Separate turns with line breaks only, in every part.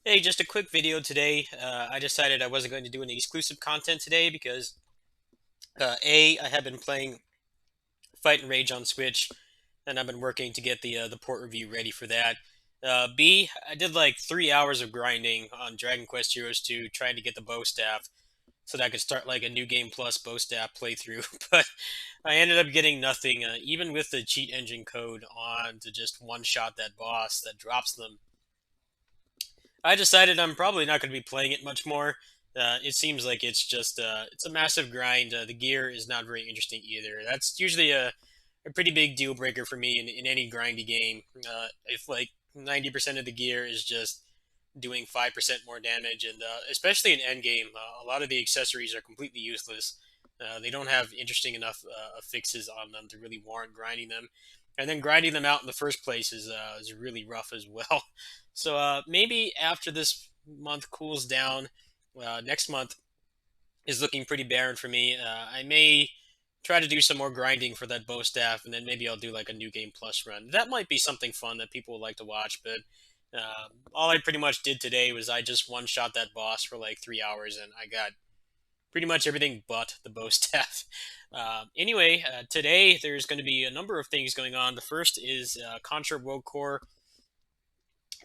Hey, just a quick video today. I decided I wasn't going to do any exclusive content today because I have been playing Fight and Rage on Switch, and I've been working to get the port review ready for that. B, I did like 3 hours of grinding on Dragon Quest Heroes 2, trying to get the bow staff so that I could start like a new game plus bow staff playthrough. But I ended up getting nothing, even with the cheat engine code on to just one shot that boss that drops them. I decided I'm probably not going to be playing it much more. It seems like it's a massive grind. The gear is not very interesting either. That's usually a pretty big deal breaker for me in any grindy game. If like 90% of the gear is just doing 5% more damage, and especially in endgame, a lot of the accessories are completely useless. They don't have interesting enough fixes on them to really warrant grinding them, and then grinding them out in the first place is really rough as well. So maybe after this month cools down, next month is looking pretty barren for me. I may try to do some more grinding for that bow staff, and then maybe I'll do like a new game plus run. That might be something fun that people would like to watch. But all I pretty much did today was I just one shot that boss for like 3 hours, and I got pretty much everything but the bow staff. Anyway, today there's going to be a number of things going on. The first is Contra World Core.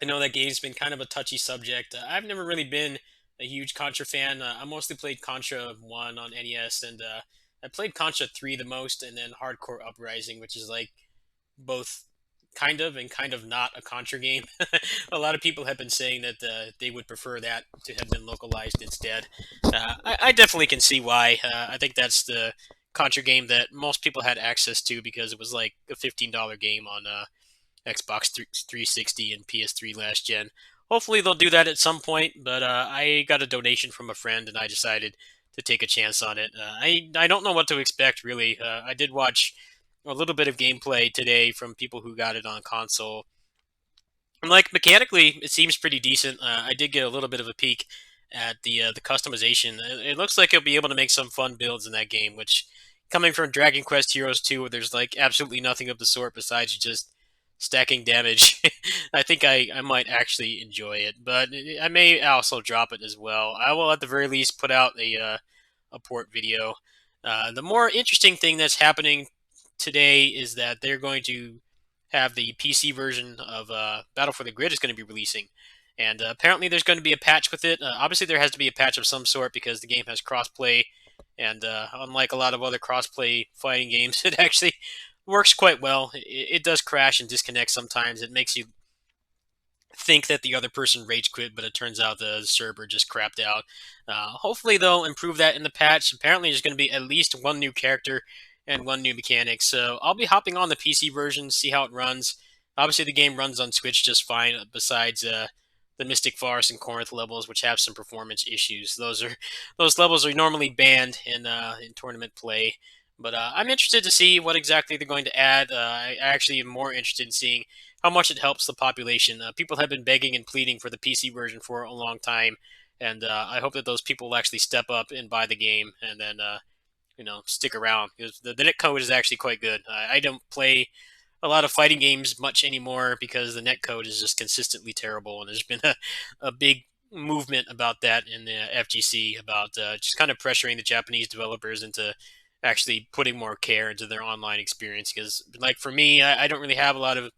I know that game's been kind of a touchy subject. I've never really been a huge Contra fan. I mostly played Contra 1 on NES, and I played Contra 3 the most, and then Hardcore Uprising, which is like both kind of and kind of not a Contra game. A lot of people have been saying that they would prefer that to have been localized instead. I definitely can see why. I think that's the Contra game that most people had access to because it was like a $15 game on Xbox 360 and PS3 last gen. Hopefully they'll do that at some point, but I got a donation from a friend and I decided to take a chance on it. I don't know what to expect really. I did watch a little bit of gameplay today from people who got it on console. And like mechanically, it seems pretty decent. I did get a little bit of a peek at the customization. It looks like you'll be able to make some fun builds in that game. Which, coming from Dragon Quest Heroes 2, where there's like absolutely nothing of the sort besides just stacking damage, I think I might actually enjoy it. But I may also drop it as well. I will at the very least put out a port video. The more interesting thing that's happening today is that they're going to have the PC version of Battle for the Grid is going to be releasing, and apparently there's going to be a patch with it. Obviously, there has to be a patch of some sort because the game has crossplay, and unlike a lot of other crossplay fighting games, it actually works quite well. It does crash and disconnect sometimes. It makes you think that the other person rage quit, but it turns out the server just crapped out. Hopefully, they'll improve that in the patch. Apparently, there's going to be at least one new character and one new mechanic. So I'll be hopping on the PC version, see how it runs. Obviously, the game runs on Switch just fine, besides the Mystic Forest and Corinth levels, which have some performance issues. Those levels are normally banned in tournament play. But I'm interested to see what exactly they're going to add. I actually am more interested in seeing how much it helps the population. People have been begging and pleading for the PC version for a long time, and I hope that those people will actually step up and buy the game, and then stick around because the net code is actually quite good. I don't play a lot of fighting games much anymore because the net code is just consistently terrible, and there's been a big movement about that in the FGC about just kind of pressuring the Japanese developers into actually putting more care into their online experience because like for me I don't really have a lot of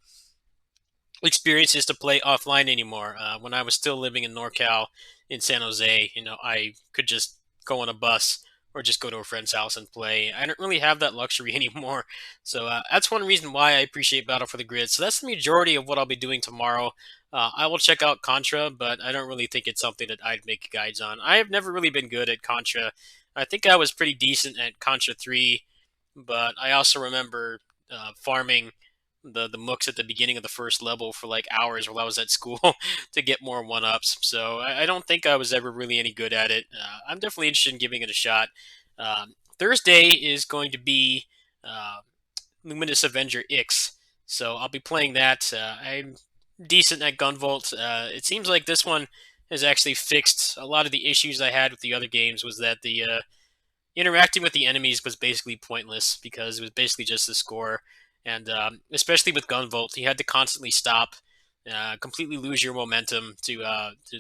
experiences to play offline anymore. When I was still living in NorCal in San Jose, I could just go on a bus or just go to a friend's house and play. I don't really have that luxury anymore. So that's one reason why I appreciate Battle for the Grid. So that's the majority of what I'll be doing tomorrow. I will check out Contra, but I don't really think it's something that I'd make guides on. I have never really been good at Contra. I think I was pretty decent at Contra 3, but I also remember farming the mooks at the beginning of the first level for like hours while I was at school to get more one ups. So I don't think I was ever really any good at it. I'm definitely interested in giving it a shot. Thursday is going to be uh, Luminous Avenger X, so I'll be playing that. I'm decent at Gunvolt. It seems like this one has actually fixed a lot of the issues I had with the other games. Was that the interacting with the enemies was basically pointless because it was basically just the score. And especially with Gunvolt, he had to constantly stop completely lose your momentum to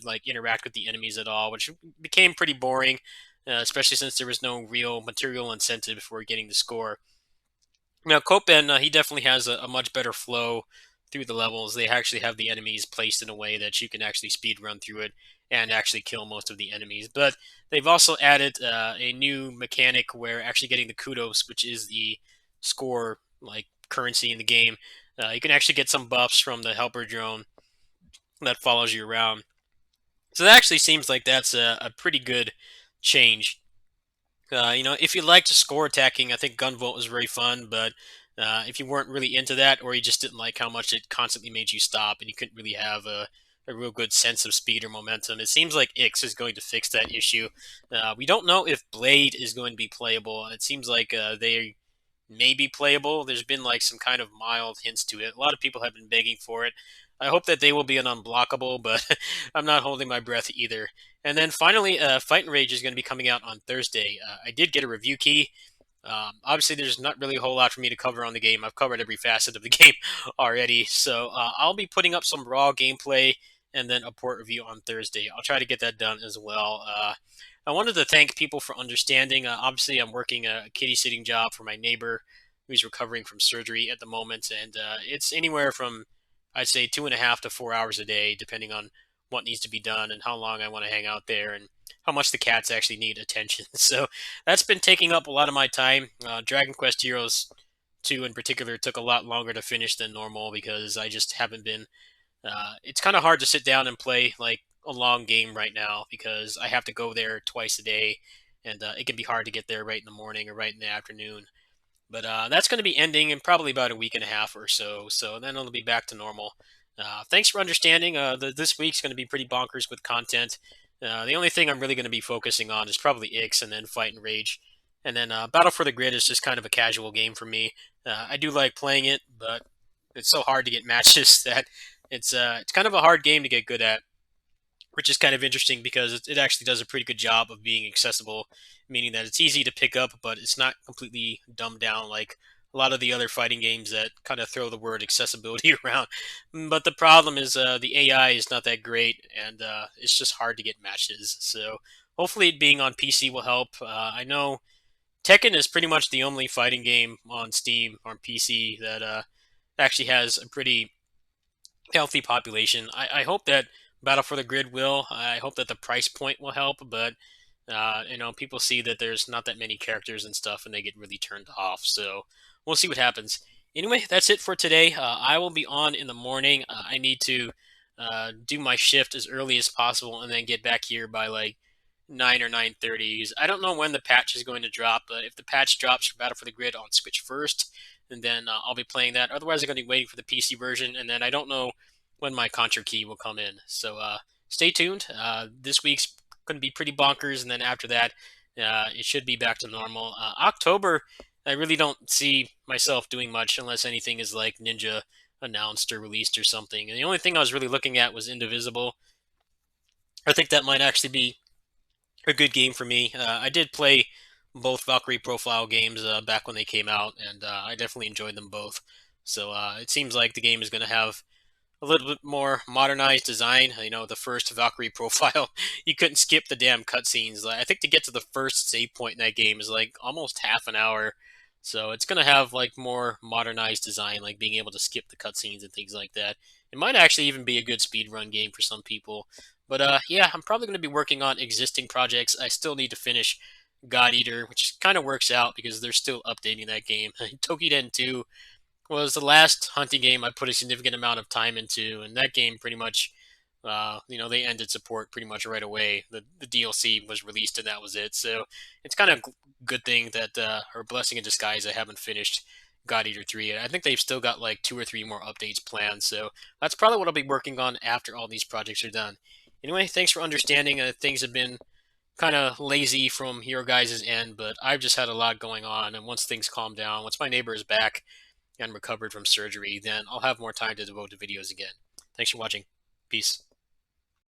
like interact with the enemies at all, which became pretty boring, especially since there was no real material incentive for getting the score. Now, Copen, he definitely has a much better flow through the levels. They actually have the enemies placed in a way that you can actually speed run through it and actually kill most of the enemies. But they've also added a new mechanic where actually getting the kudos, which is the score like currency in the game, you can actually get some buffs from the helper drone that follows you around. So that actually seems like that's a pretty good change. If you liked score attacking, I think Gunvolt was very fun, but if you weren't really into that, or you just didn't like how much it constantly made you stop and you couldn't really have a real good sense of speed or momentum, it seems like Ix is going to fix that issue. We don't know if Blade is going to be playable. It seems like they may be playable. There's been like some kind of mild hints to it. A lot of people have been begging for it. I hope that they will be an unblockable, but I'm not holding my breath either. And then finally, Fight and Rage is going to be coming out on Thursday. I did get a review key. Obviously, there's not really a whole lot for me to cover on the game. I've covered every facet of the game already. So I'll be putting up some raw gameplay and then a port review on Thursday. I'll try to get that done as well. I wanted to thank people for understanding. Obviously, I'm working a kitty sitting job for my neighbor who's recovering from surgery at the moment, and it's anywhere from, I'd say, 2.5 to 4 hours a day, depending on what needs to be done and how long I want to hang out there and how much the cats actually need attention. So that's been taking up a lot of my time. Dragon Quest Heroes 2 in particular took a lot longer to finish than normal because I just haven't been it's kind of hard to sit down and play like a long game right now because I have to go there twice a day, and it can be hard to get there right in the morning or right in the afternoon. But that's going to be ending in probably about a week and a half or so. So then it'll be back to normal. Thanks for understanding. This week's going to be pretty bonkers with content. The only thing I'm really going to be focusing on is probably Ix and then Fight and Rage. And then Battle for the Grid is just kind of a casual game for me. I do like playing it, but it's so hard to get matches that it's kind of a hard game to get good at, which is kind of interesting because it actually does a pretty good job of being accessible, meaning that it's easy to pick up, but it's not completely dumbed down like a lot of the other fighting games that kind of throw the word accessibility around. But the problem is the AI is not that great, and it's just hard to get matches. So hopefully, it being on PC will help. I know Tekken is pretty much the only fighting game on Steam on PC that actually has a pretty healthy population. I hope that Battle for the Grid will. I hope that the price point will help, but people see that there's not that many characters and stuff, and they get really turned off. So we'll see what happens. Anyway, that's it for today. I will be on in the morning. I need to do my shift as early as possible, and then get back here by like 9 or 9:30. I don't know when the patch is going to drop, but if the patch drops for Battle for the Grid on Switch first, and then I'll be playing that. Otherwise, I'm going to be waiting for the PC version, and then I don't know when my Contra key will come in. So stay tuned. This week's going to be pretty bonkers, and then after that, it should be back to normal. October, I really don't see myself doing much unless anything is like Ninja announced or released or something. And the only thing I was really looking at was Indivisible. I think that might actually be a good game for me. I did play both Valkyrie Profile games back when they came out, and I definitely enjoyed them both. So it seems like the game is going to have a little bit more modernized design. The first Valkyrie Profile, you couldn't skip the damn cutscenes. I think to get to the first save point in that game is like almost half an hour. So it's going to have like more modernized design, like being able to skip the cutscenes and things like that. It might actually even be a good speedrun game for some people. But yeah, I'm probably going to be working on existing projects. I still need to finish God Eater, which kind of works out because they're still updating that game. Tokiden 2 was the last hunting game I put a significant amount of time into, and that game pretty much, they ended support pretty much right away. The DLC was released, and that was it. So it's kind of a good thing that, or blessing in disguise, I haven't finished God Eater 3. I think they've still got like 2 or 3 more updates planned, so that's probably what I'll be working on after all these projects are done. Anyway, thanks for understanding. Things have been kind of lazy from your guys' end, but I've just had a lot going on, and once things calm down, once my neighbor is back and recovered from surgery, then I'll have more time to devote to videos again. Thanks for watching. Peace.